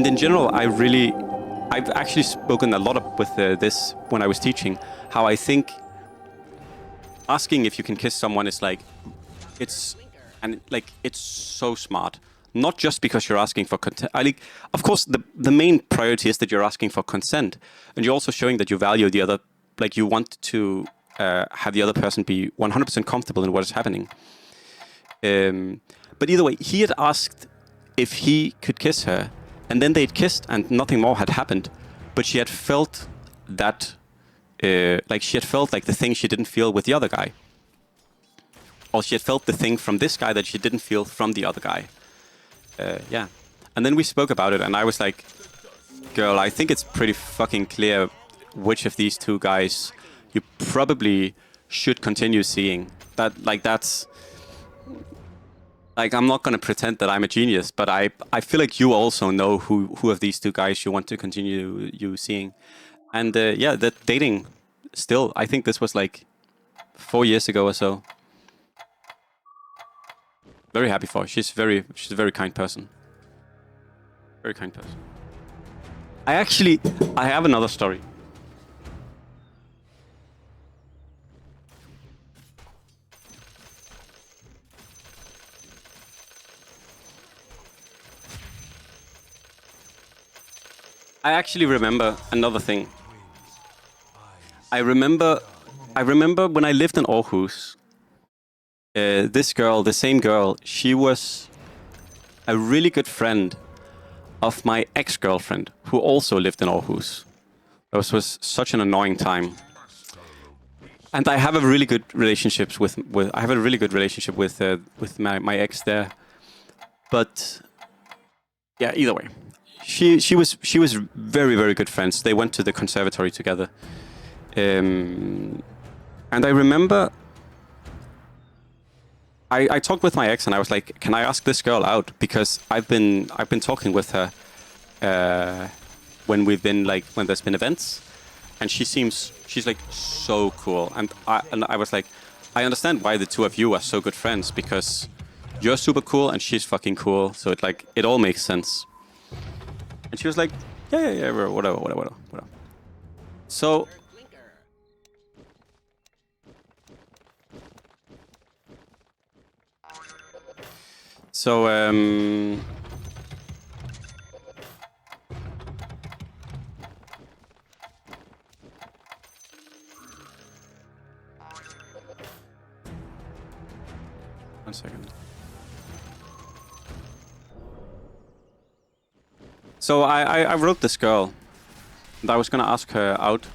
And in general, I've actually spoken a lot with this when I was teaching, how I think asking if you can kiss someone is like, it's so smart. Not just because you're asking for consent. Of course, the main priority is that you're asking for consent, and you're also showing that you value the other. Like you want to have the other person be 100% comfortable in what is happening. But either way, he had asked if he could kiss her, and then they'd kissed, and nothing more had happened. But she had felt that, she had felt like the thing she didn't feel with the other guy, or she had felt the thing from this guy that she didn't feel from the other guy. Yeah. And then we spoke about it, and I was like, girl, I think it's pretty fucking clear which of these two guys you probably should continue seeing. That's... Like, I'm not going to pretend that I'm a genius, but I feel like you also know who of these two guys you want to continue you seeing. And yeah, that dating still, I think this was like 4 years ago or so. Very happy for her. She's a very kind person. Very kind person. I have another story. I actually remember another thing. I remember when I lived in Aarhus, this girl, the same girl, she was a really good friend of my ex-girlfriend, who also lived in Aarhus. This was such an annoying time. And I have a really good relationship with my ex there. But yeah, either way, she was very, very good friends. They went to the conservatory together. And I remember I talked with my ex, and I was like, "Can I ask this girl out? Because I've been talking with her when there's been events, and she's like so cool." And I was like, "I understand why the two of you are so good friends, because you're super cool and she's fucking cool. So it all makes sense." And she was like, "Yeah, whatever." So. So, 1 second. So I wrote this girl, and I was gonna ask her out,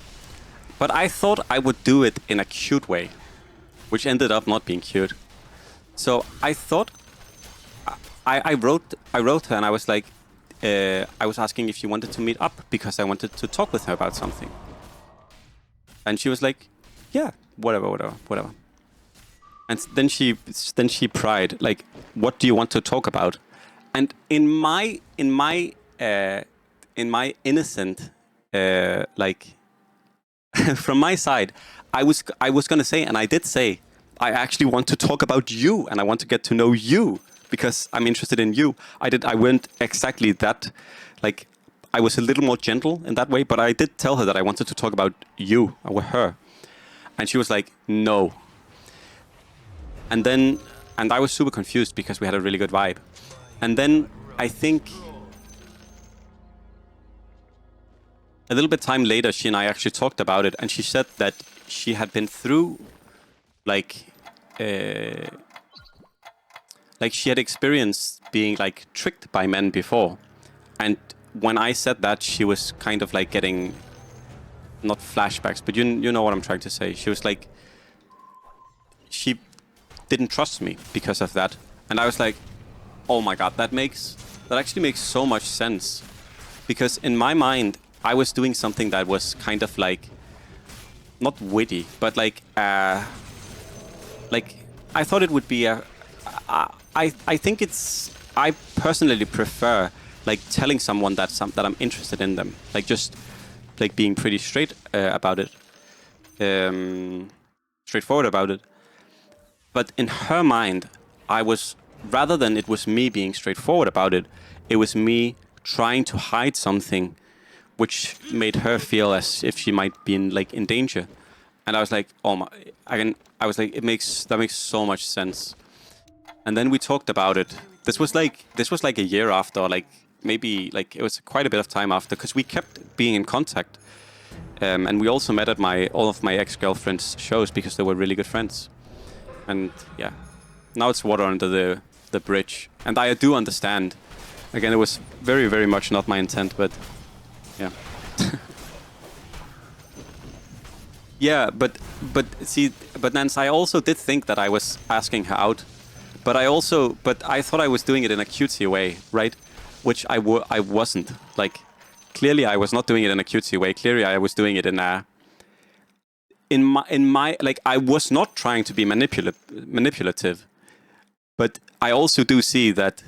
but I thought I would do it in a cute way, which ended up not being cute. So I thought I wrote her, and I was like, I was asking if she wanted to meet up because I wanted to talk with her about something. And she was like, "Yeah, whatever." And then she pried, like, "What do you want to talk about?" And in my innocent, from my side, I was gonna say, and I did say, "I actually want to talk about you, and I want to get to know you because I'm interested in you." I went exactly that, like, I was a little more gentle in that way, but I did tell her that I wanted to talk about you or her, and she was like, "No." And I was super confused because we had a really good vibe. And then I think a little bit time later, she and I actually talked about it, and she said that she had been through, she had experienced being tricked by men before. And when I said that, she was kind of getting, not flashbacks, but you know what I'm trying to say. She was like, she didn't trust me because of that. And I was like, oh my god, that actually makes so much sense. Because in my mind, I was doing something that was kind of not witty, but I thought it would be I think I personally prefer telling someone that I'm interested in them, just being pretty straight about it, straightforward about it. But in her mind, I was, rather than it was me being straightforward about it, it was me trying to hide something, which made her feel as if she might be in danger. And I was like, oh my, I was like, that makes so much sense. And then we talked about it. This was like a year after, or like maybe like it was quite a bit of time after, because we kept being in contact. And we also met at all of my ex-girlfriend's shows because they were really good friends. And yeah, now it's water under the bridge. And I do understand. Again, it was very, very much not my intent, but yeah. Yeah, but Nance, I also did think that I was asking her out, but I thought I was doing it in a cutesy way, right? Which I wasn't. Like, clearly I was not doing it in a cutesy way. Clearly I was doing it in my like, I was not trying to be manipulative, but I also do see that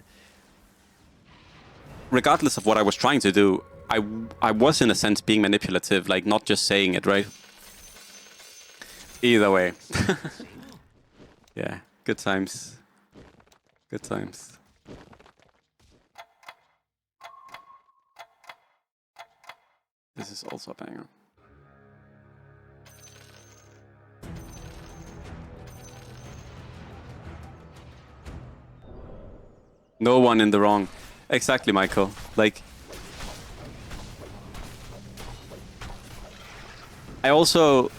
regardless of what I was trying to do, I was in a sense being manipulative, like not just saying it, right? Either way. Yeah, good times. Good times. This is also a banger. No one in the wrong. Exactly, Michael. Like, I also,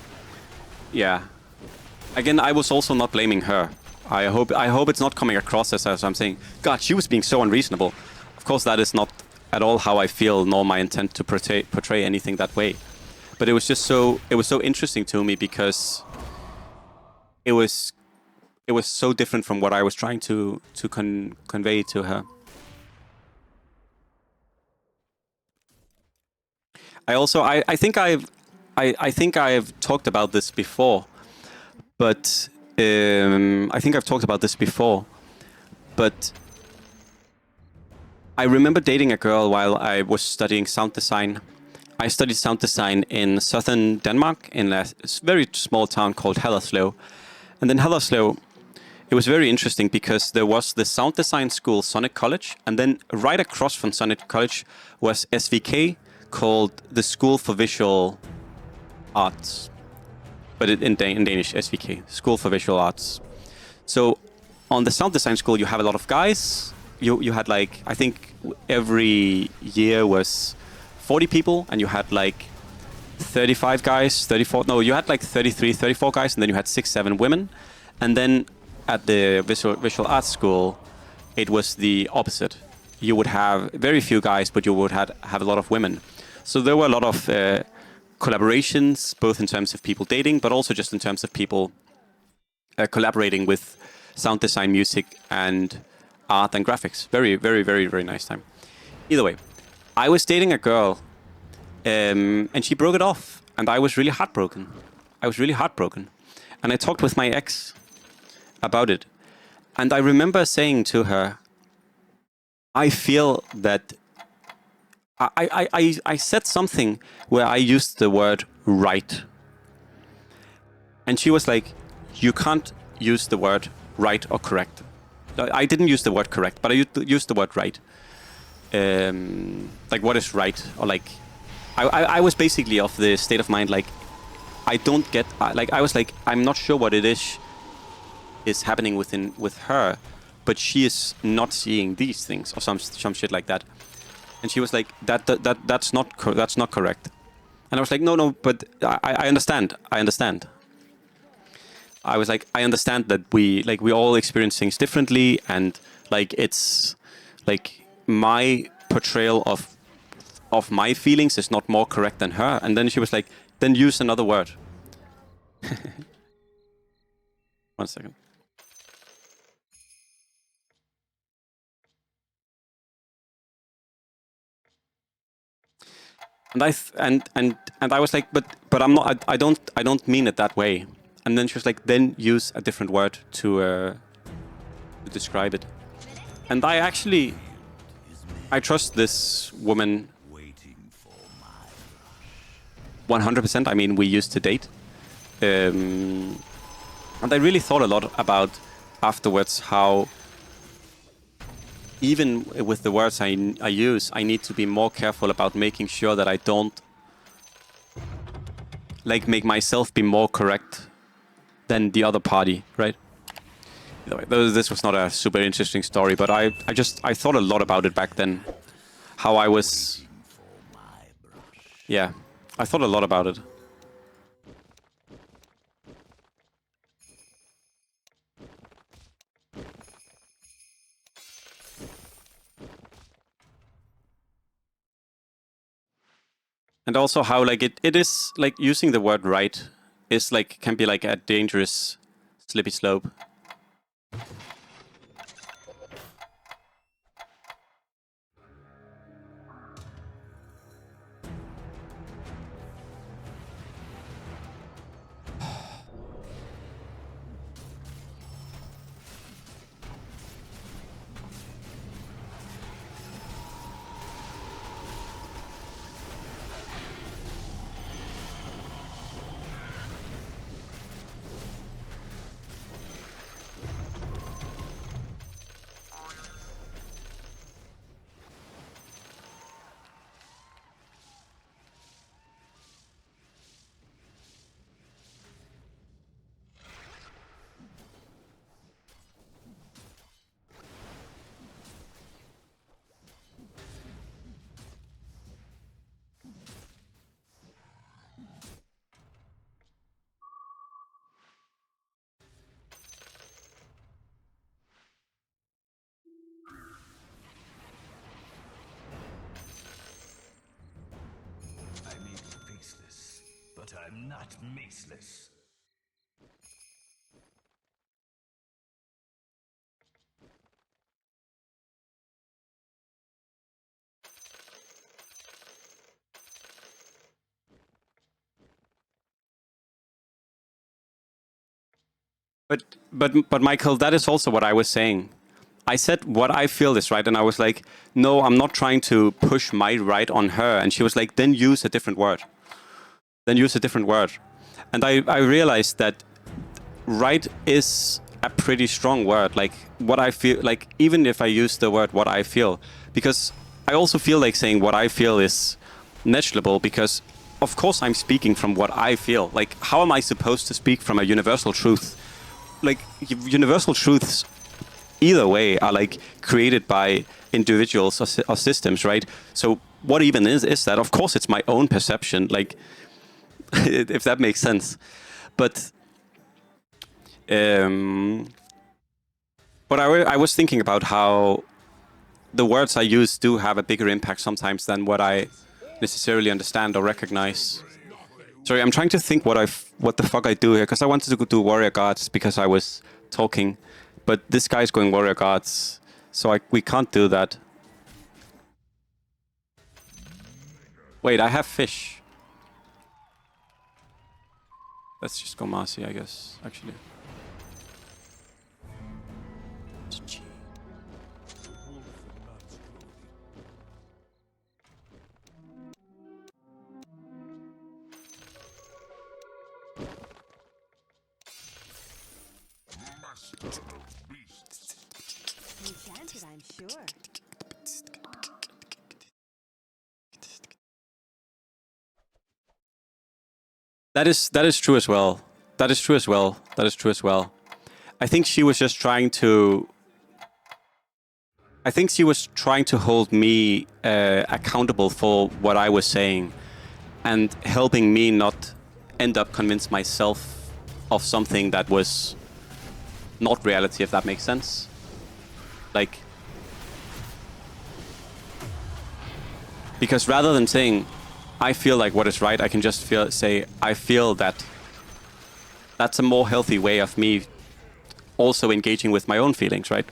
yeah. Again, I was also not blaming her. I hope it's not coming across as I'm saying, God, she was being so unreasonable. Of course, that is not at all how I feel, nor my intent to portray anything that way. But it was just so interesting to me because it was so different from what I was trying to convey to her. I think I've talked about this before, but I remember dating a girl while I was studying sound design. I studied sound design in southern Denmark in a very small town called Haderslev. And then Haderslev, it was very interesting because there was the sound design school, Sonic College, and then right across from Sonic College was SVK, called the School for Visual Arts. But in Danish, SVK, School for Visual Arts. So on the sound design school, you have a lot of guys. You had like, I think every year was 40 people, and you had like 35 guys, 34, no, you had like 33, 34 guys, and then you had 6, 7 women. And then at the visual arts school, it was the opposite. You would have very few guys, but you would have a lot of women. So there were a lot of collaborations, both in terms of people dating, but also just in terms of people collaborating with sound design, music, and art and graphics. Very, very, very, very nice time. Either way, I was dating a girl, and she broke it off, and I was really heartbroken. And I talked with my ex about it. And I remember saying to her, I feel that I said something where I used the word right. And she was like, you can't use the word right or correct. I didn't use the word correct, but I used the word right. Like, what is right? Or like, I was basically of the state of mind, like, I don't get, like, I was like, I'm not sure what it is happening with her, but she is not seeing these things or some shit like that. And she was like, that's not correct. And I was like, no, but I understand. I was like, I understand that we all experience things differently, and like it's like my portrayal of my feelings is not more correct than her. And then she was like, then use another word. 1 second. And I was like, but I'm not. I don't mean it that way. And then she was like, then use a different word to describe it. And I trust this woman 100%. I mean, we used to date. And I really thought a lot about afterwards how even with the words I use, I need to be more careful about making sure that I don't like make myself be more correct than the other party, right? This was not a super interesting story, but I thought a lot about it back then. How I was, yeah, I thought a lot about it. And also how like it is like using the word right is like can be like a dangerous slippy slope. I may be faceless, but I'm not maceless. But Michael, that is also what I was saying. I said what I feel is right, and I was like, no, I'm not trying to push my right on her. And she was like, then use a different word. Then use a different word. And I realized that right is a pretty strong word. Like what I feel, like even if I use the word what I feel, because I also feel like saying what I feel is negligible because of course I'm speaking from what I feel. Like how am I supposed to speak from a universal truth? Like universal truths either way are like created by individuals or systems, right? So what even is that? Of course it's my own perception, like if that makes sense. But um but I was thinking about how the words I use do have a bigger impact sometimes than what I necessarily understand or recognize. Sorry, I'm trying to think what the fuck I do here, because I wanted to go do warrior guards because I was talking, but this guy's going warrior guards, so we can't do that. Wait, I have fish. Let's just go Marci, I guess, actually. Enchanted, I'm sure. That is true as well. That is true as well. That is true as well. I think she was just trying to. I think she was trying to hold me accountable for what I was saying, and helping me not end up convince myself of something that was not reality, if that makes sense. Like, because rather than saying I feel like what is right, I can just say I feel that. That's a more healthy way of me also engaging with my own feelings, right?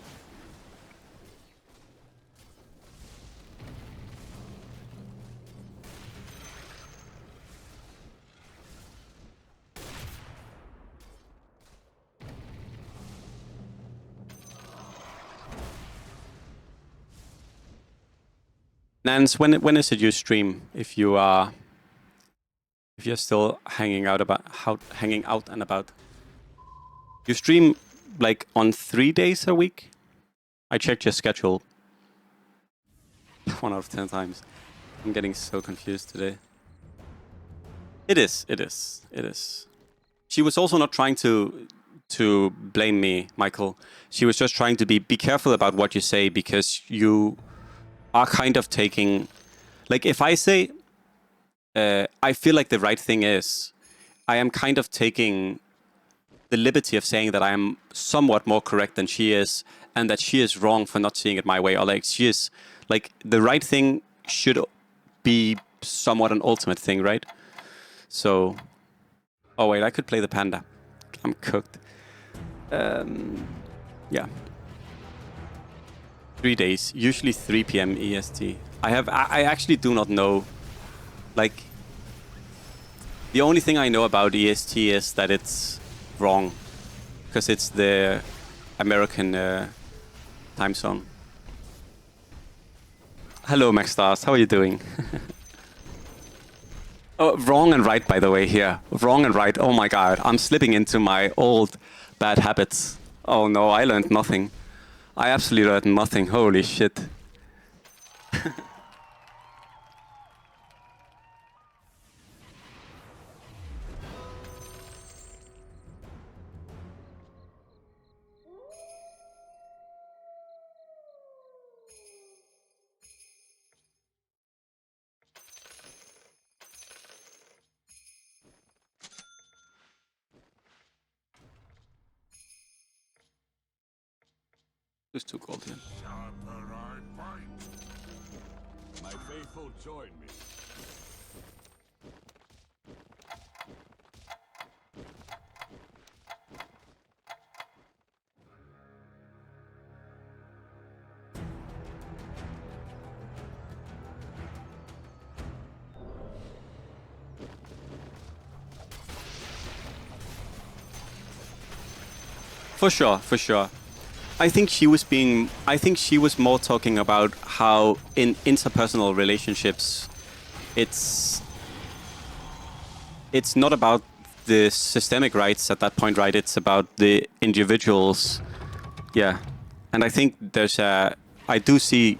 Nance, when is it you stream? If you're still hanging out and about, you stream like on 3 days a week. I checked your schedule. 1 out of 10 times. I'm getting so confused today. It is. She was also not trying to blame me, Michael. She was just trying to be careful about what you say, because you are kind of taking... Like, if I say, I feel like the right thing is, I am kind of taking the liberty of saying that I am somewhat more correct than she is, and that she is wrong for not seeing it my way, or like she is... Like, the right thing should be somewhat an ultimate thing, right? So... Oh wait, I could play the panda. I'm cooked. Yeah. 3 days, usually 3 p.m. EST. I actually do not know. Like, the only thing I know about EST is that it's wrong, because it's the American time zone. Hello, Max Stars. How are you doing? Oh, wrong and right, by the way, here. Wrong and right. Oh my god. I'm slipping into my old bad habits. Oh no, I learned nothing. I absolutely learned nothing. Holy shit. There's 2 gold here. My faithful join me. For sure. I think she was more talking about how in interpersonal relationships, it's not about the systemic rights at that point, right? It's about the individuals. Yeah. And I think I do see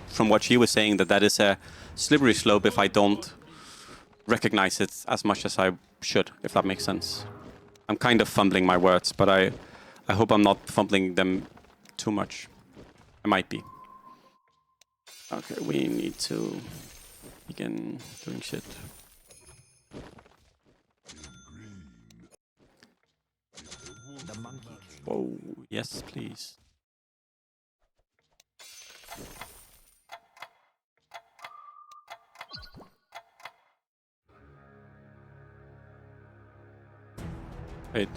from what she was saying that is a slippery slope if I don't recognize it as much as I should, if that makes sense. I'm kind of fumbling my words, but I hope I'm not fumbling them too much. I might be. Okay, we need to begin doing shit. Whoa, yes, please. Wait.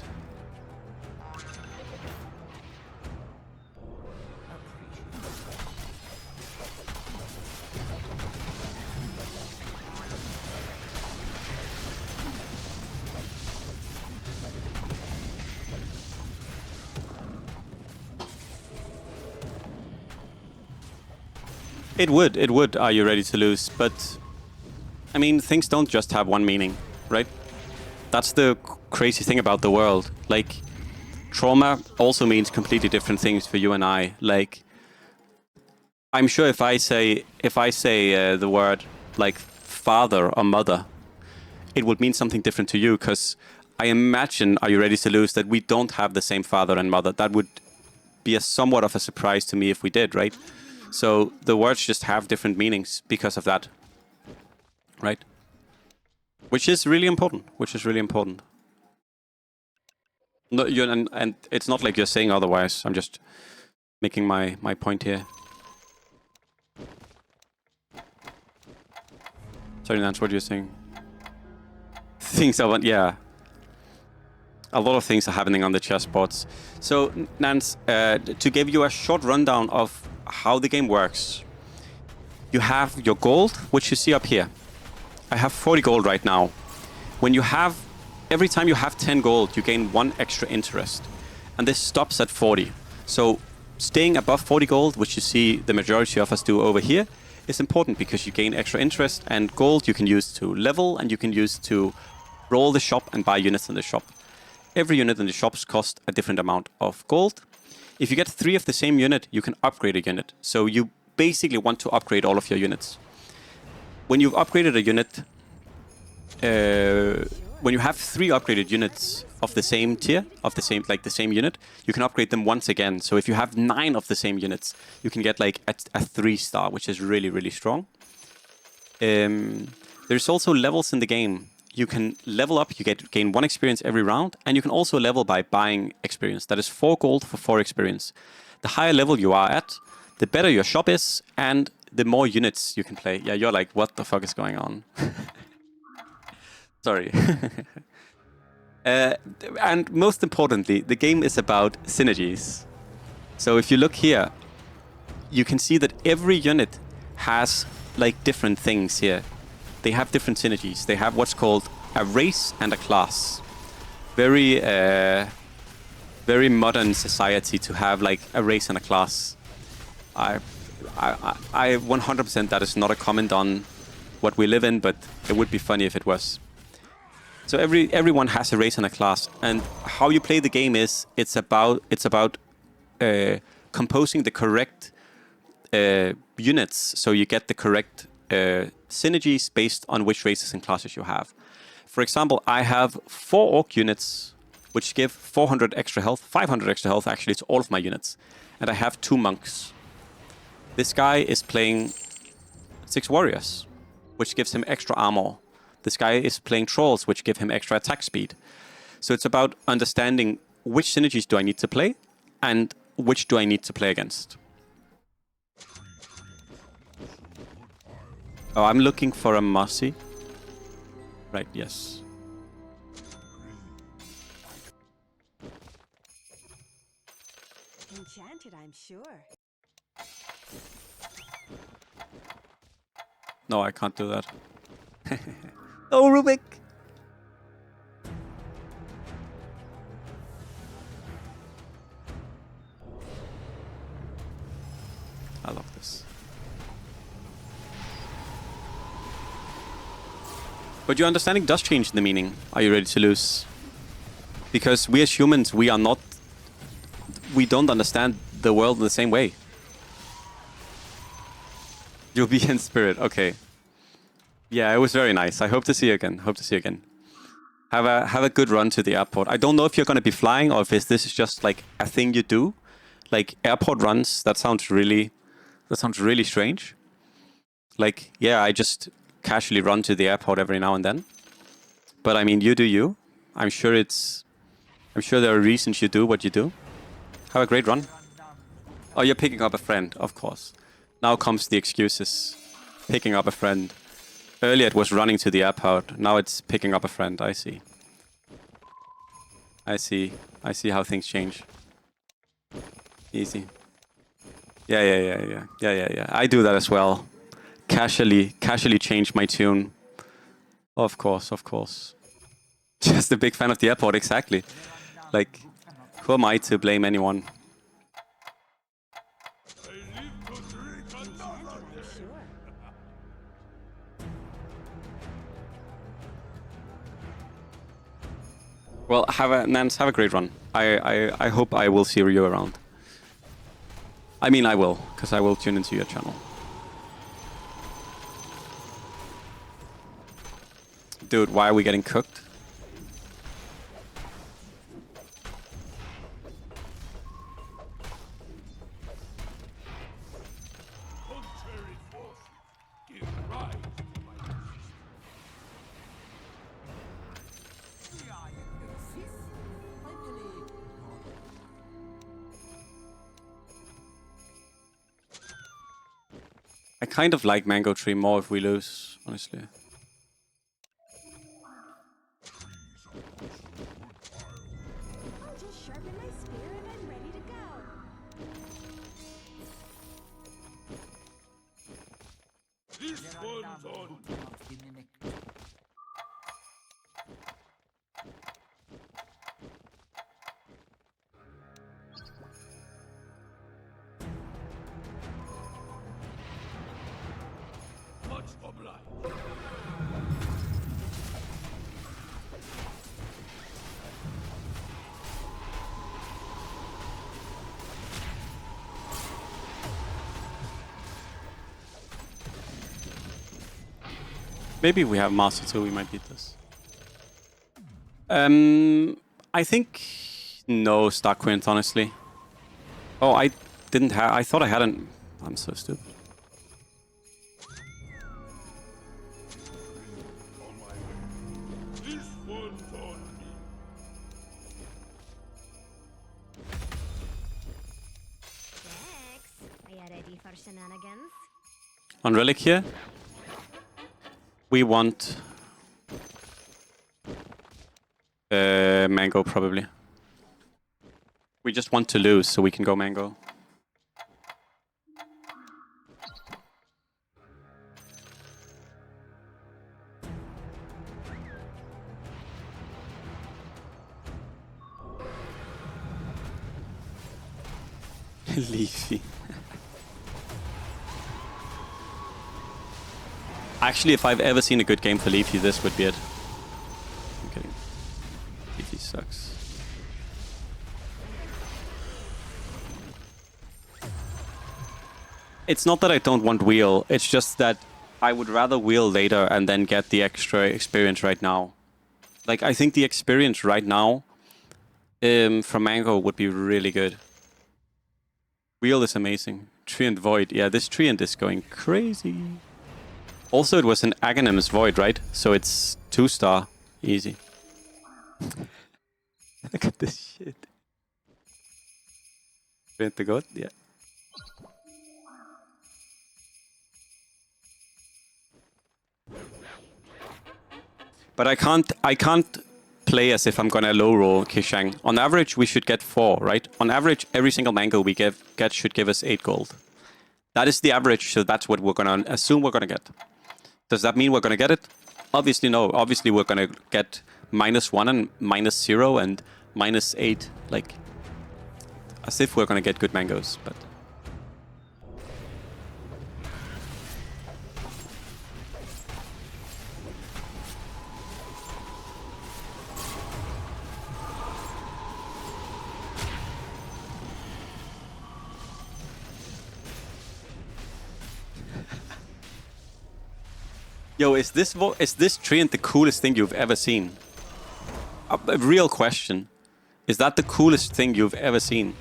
It would. Are you ready to lose? But, I mean, things don't just have one meaning, right? That's the crazy thing about the world. Like, trauma also means completely different things for you and I. Like, I'm sure if I say the word like father or mother, it would mean something different to you, because I imagine, are you ready to lose, that we don't have the same father and mother. That would be somewhat of a surprise to me if we did, right? So the words just have different meanings because of that, right? Which is really important. No, and it's not like you're saying otherwise. I'm just making my point here. Sorry, Nance, what are you saying? Things are... Yeah. A lot of things are happening on the chessboards. So, Nance, to give you a short rundown of how the game works. You have your gold, which you see up here. I have 40 gold right now. Every time you have 10 gold, you gain 1 extra interest. And this stops at 40. So staying above 40 gold, which you see the majority of us do over here, is important because you gain extra interest, and gold you can use to level, and you can use to roll the shop and buy units in the shop. Every unit in the shops costs a different amount of gold. If you get 3 of the same unit, you can upgrade a unit. So you basically want to upgrade all of your units. When you've upgraded a unit, when you have 3 upgraded units of the same tier, of the same unit, you can upgrade them once again. So if you have 9 of the same units, you can get like a 3-star, which is really, really strong. There's also levels in the game. You can level up, you gain 1 experience every round, and you can also level by buying experience. That is 4 gold for 4 experience. The higher level you are at, the better your shop is, and the more units you can play. Yeah, you're like, what the fuck is going on? Sorry. And most importantly, the game is about synergies. So if you look here, you can see that every unit has like different things here. They have different synergies. They have what's called a race and a class. Very, very modern society to have like a race and a class. I 100% that is not a comment on what we live in, but it would be funny if it was. So everyone has a race and a class, and how you play the game is it's about composing the correct units, so you get the correct synergies based on which races and classes you have. For example, I have 4 orc units, which give 400 extra health, 500 extra health actually to all of my units, and I have 2 monks. This guy is playing 6 warriors, which gives him extra armor. This guy is playing trolls, which give him extra attack speed. So it's about understanding which synergies do I need to play, and which do I need to play against. Oh, I'm looking for a Marci. Right, yes. Enchanted, I'm sure. No, I can't do that. Oh, Rubik! I love this. But your understanding does change the meaning. Are you ready to lose? Because we as humans, we don't understand the world in the same way. You'll be in spirit, okay. Yeah, it was very nice. I hope to see you again. Have a good run to the airport. I don't know if you're going to be flying or if this is just like a thing you do. Like airport runs, that sounds really strange. Like, yeah, I just casually run to the airport every now and then. But I mean, you do you. I'm sure there are reasons you do what you do. Have a great run. Oh, you're picking up a friend, of course. Now comes the excuses. Picking up a friend. Earlier it was running to the airport. Now it's picking up a friend. I see. I see how things change. Easy. Yeah. I do that as well. Casually change my tune. Of course. Just a big fan of the airport, exactly. Like, who am I to blame anyone? Well, Nance, have a great run. I hope I will see you around. I mean, I will, because I will tune into your channel. Dude, why are we getting cooked? I kind of like Mango Tree more if we lose, honestly. I'll just sharpen my spear and I'm ready to go. This one's on. Much obliged. Maybe we have Marci too, we might beat this. I think no Star Quint, honestly. Oh, I didn't have. I thought I had an. I'm so stupid. Dex, are you ready for shenanigans? On Relic here, we want Mango probably. We just want to lose so we can go Mango. Leafy. Actually, if I've ever seen a good game for Leafy, this would be it. I'm kidding. Leafy sucks. It's not that I don't want wheel, it's just that I would rather wheel later and then get the extra experience right now. Like, I think the experience right now from Mango would be really good. Wheel is amazing. Treant Void. Yeah, this Treant is going crazy. Also, it was an Aghanim's Void, right? So it's 2-star. Easy. Look at this shit. Treant the God? Yeah. But I can't play as if I'm gonna low roll Kishang. On average, we should get 4, right? On average, every single Mango we get should give us 8 gold. That is the average, so that's what we're gonna assume we're gonna get. Does that mean we're gonna get it? Obviously no. Obviously we're gonna get -1 and -0 and -8, like as if we're gonna get good mangoes, but yo, is this Treant the coolest thing you've ever seen? A real question. Is that the coolest thing you've ever seen?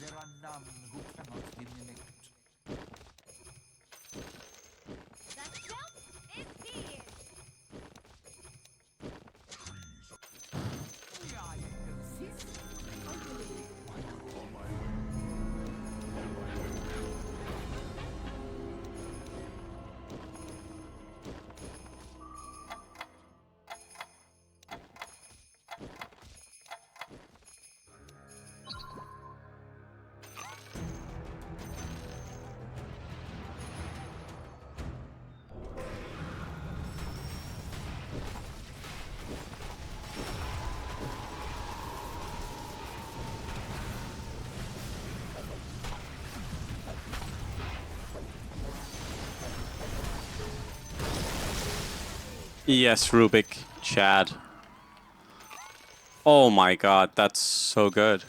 There are none who cannot be mimicked. The shelf is here! Yes, Rubik, Chad. Oh my god, that's so good.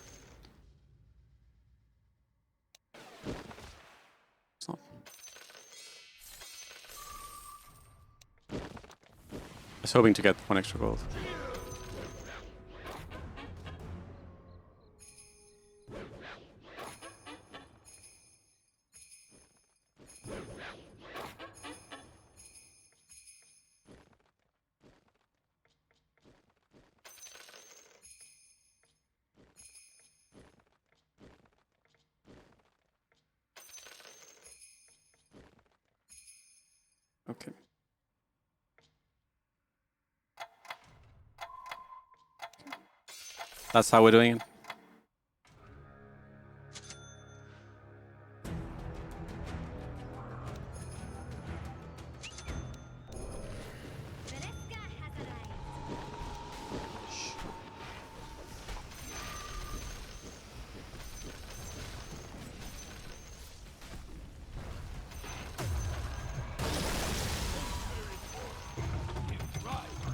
It's not. I was hoping to get 1 extra gold. Okay. That's how we're doing it. Veneska has arrived.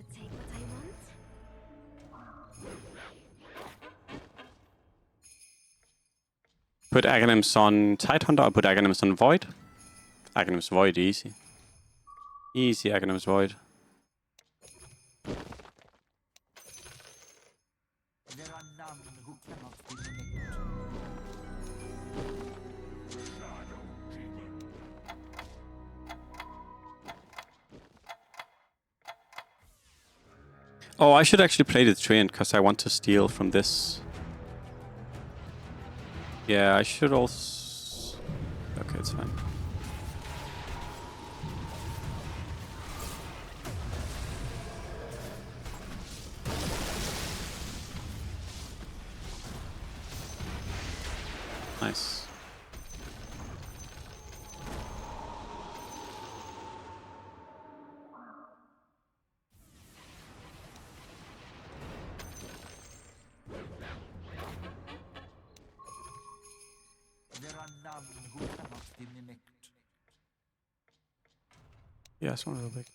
to take what I want? Put Aghanims on Tidehunter or put Aghanims on Void? Aghanims Void, easy. Easy Aghanims Void. There are none who cannot be mimicked. Oh, I should actually play the Treant because I want to steal from this. Yeah, I should also... Okay, it's fine. Nice. There are none who cannot be mimicked. Yeah, it's one real big.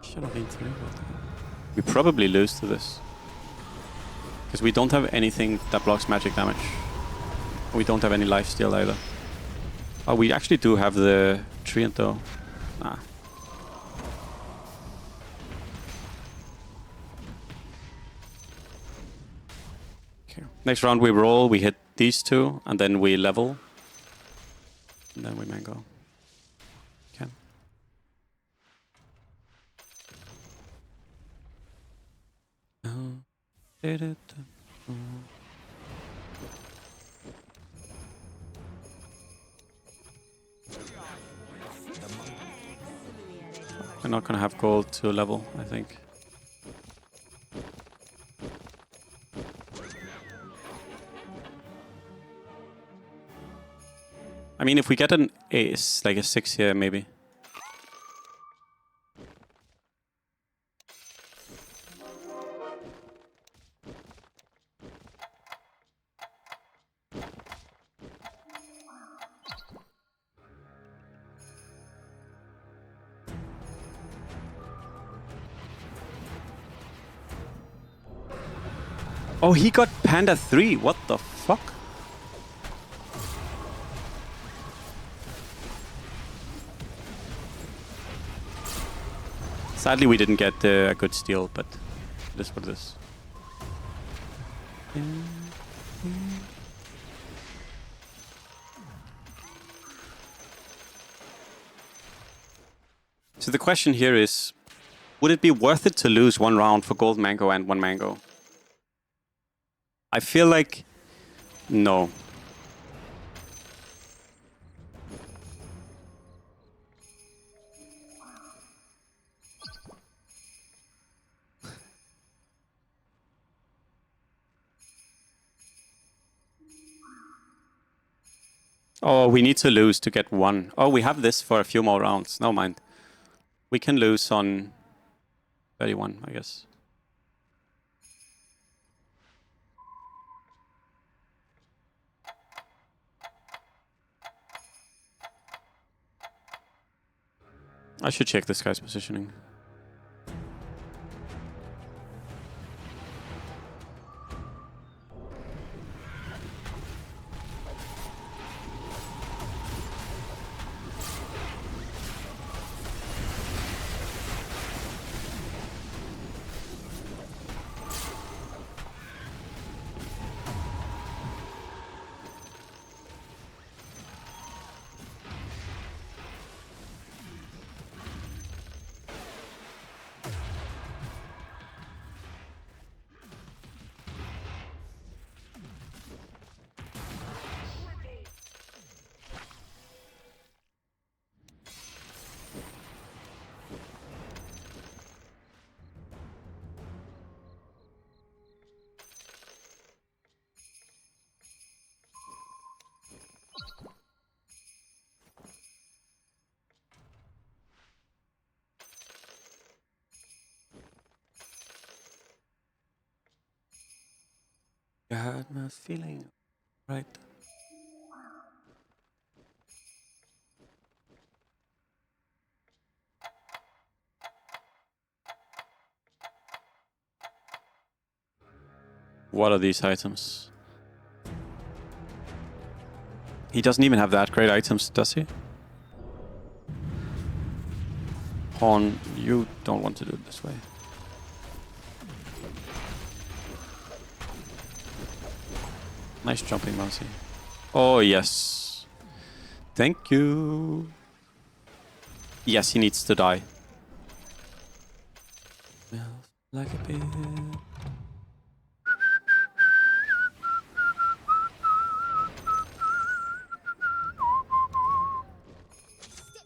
Should have been through, but we probably lose to this. Because we don't have anything that blocks magic damage. We don't have any lifesteal either. Oh, we actually do have the Treant though. Nah. Okay. Next round we roll, we hit these two, and then we level. And then we mango. Okay. We're not gonna have gold to level, I think. I mean, if we get an ace, like a 6 here, maybe. Oh, he got Panda 3. What the fuck? Sadly, we didn't get a good steal, but it is what it is. So the question here is, would it be worth it to lose one round for gold mango and one mango? I feel like no. Oh, we need to lose to get one. Oh, we have this for a few more rounds. No mind. We can lose on 31, I guess. I should check this guy's positioning. You hurt my feeling, right? What are these items? He doesn't even have that great items, does he? Pawn, you don't want to do it this way. Nice jumping, Marci. Oh, yes. Thank you. Yes, he needs to die. Smells like a bit.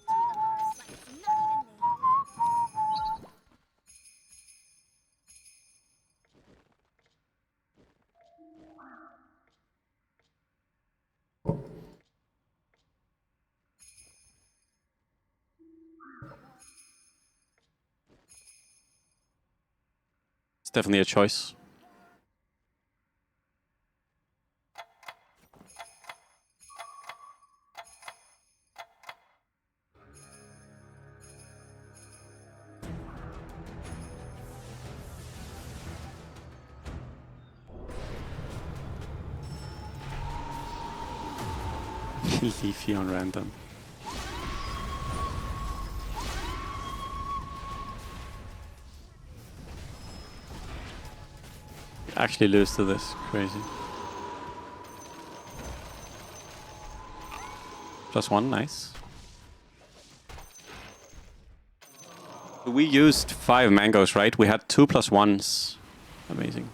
Step through the forest like it's not even there. It's definitely a choice. Leafy on random. Actually lose to this. Crazy. +1, nice. We used 5 mangoes, right? We had 2 +1s. Amazing.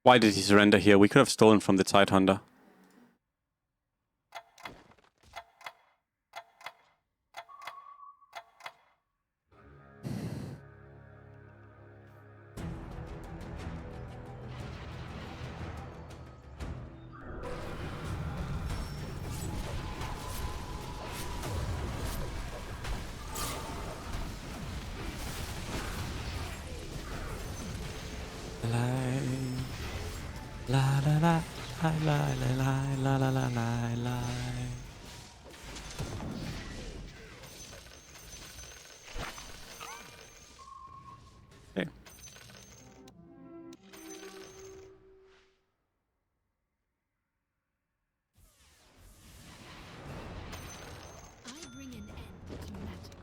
Why did he surrender here? We could have stolen from the Tidehunter. La la la la la la la la la la la. Okay. I bring an end to magic.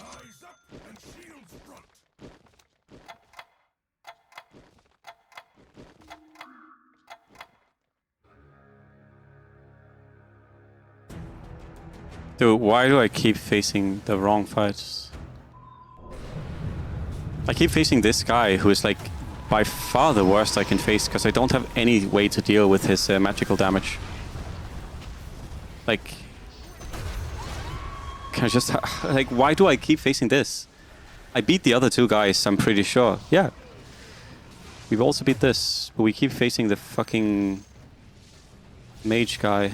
Eyes up and shields front. Dude, why do I keep facing the wrong fights? I keep facing this guy who is like by far the worst I can face because I don't have any way to deal with his magical damage. Like, can I just like, why do I keep facing this? I beat the other 2 guys, I'm pretty sure. Yeah. We've also beat this, but we keep facing the fucking mage guy.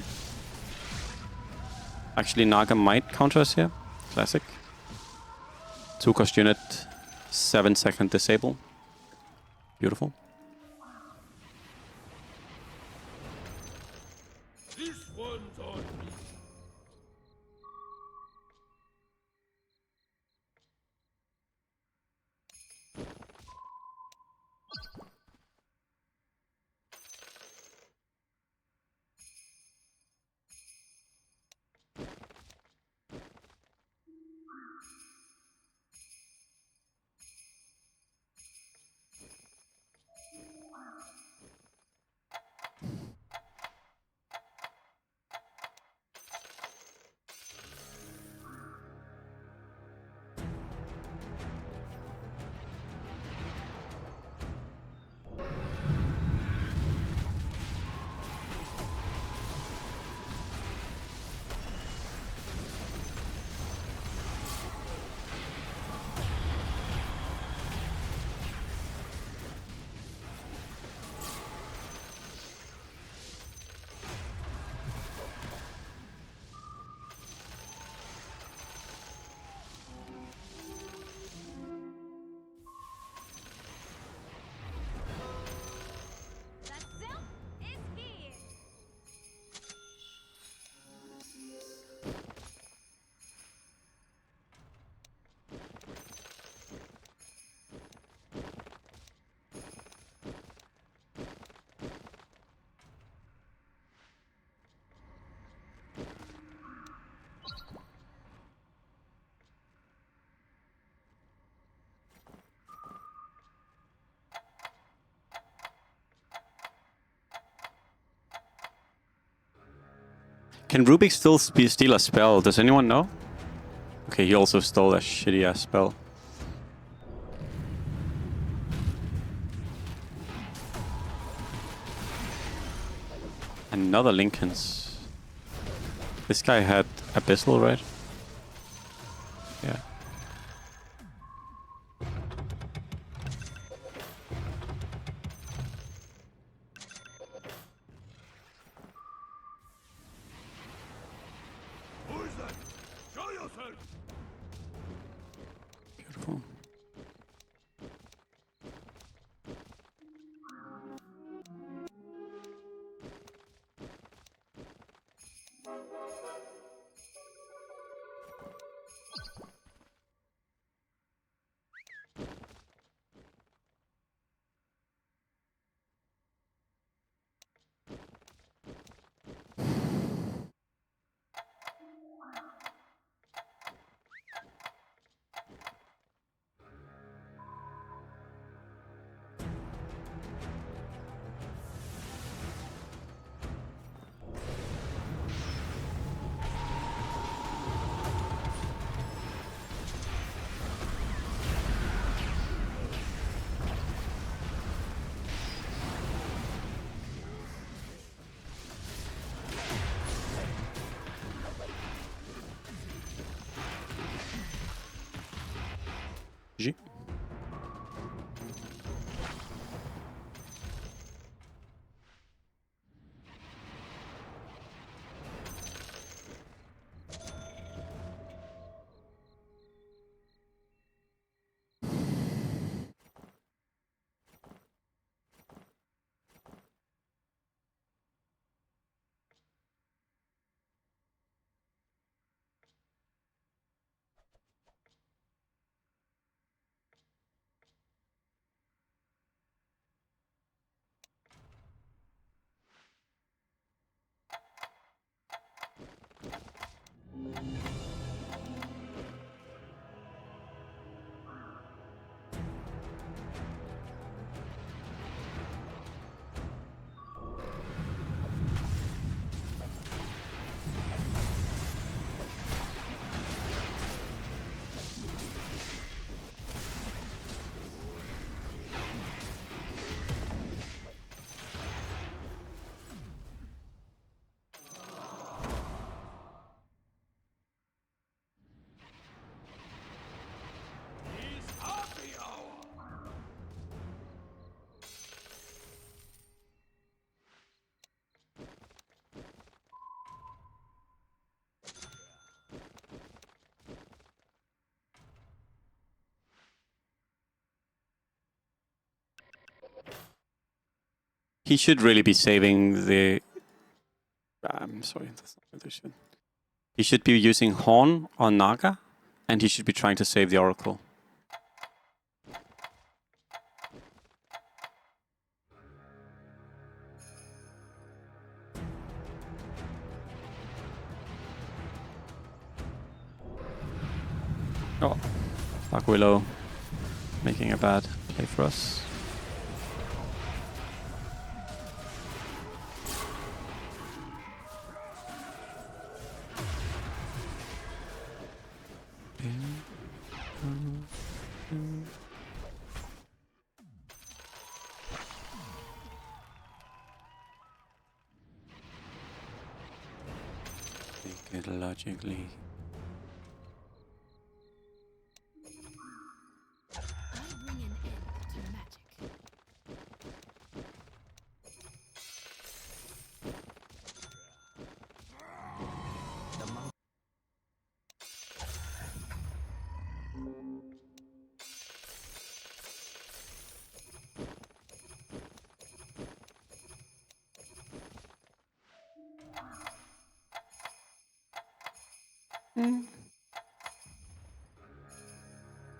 Actually, Naga might counter us here. Classic. 2-cost unit, 7-second disable. Beautiful. This one's on me. Can Rubik still steal a spell? Does anyone know? Okay, he also stole a shitty ass spell. Another Lincoln's. This guy had Abyssal, right? Yeah. Who is that? Show yourself! Beautiful. GG. He should really be saving the... I'm sorry, that's not what they should. He should be using Horn or Naga, and he should be trying to save the Oracle. Oh, Dark Willow making a bad play for us. Think it logically. I bring an end to magic.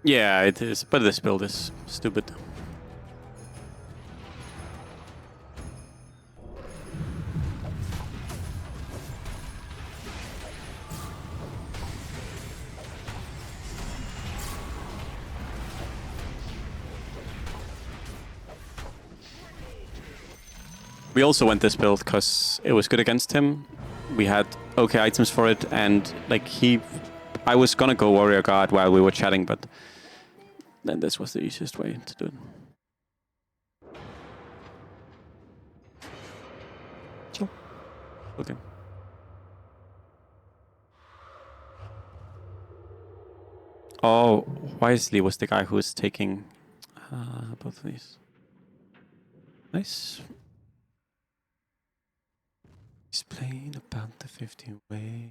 Yeah, it is, but this build is stupid. We also went this build because it was good against him, we had okay items for it, and like I was gonna go Warrior Guard while we were chatting, but then this was the easiest way to do it. Chill. Okay. Oh, Wisely was the guy who was taking both of these. Nice. He's playing about the 15 way.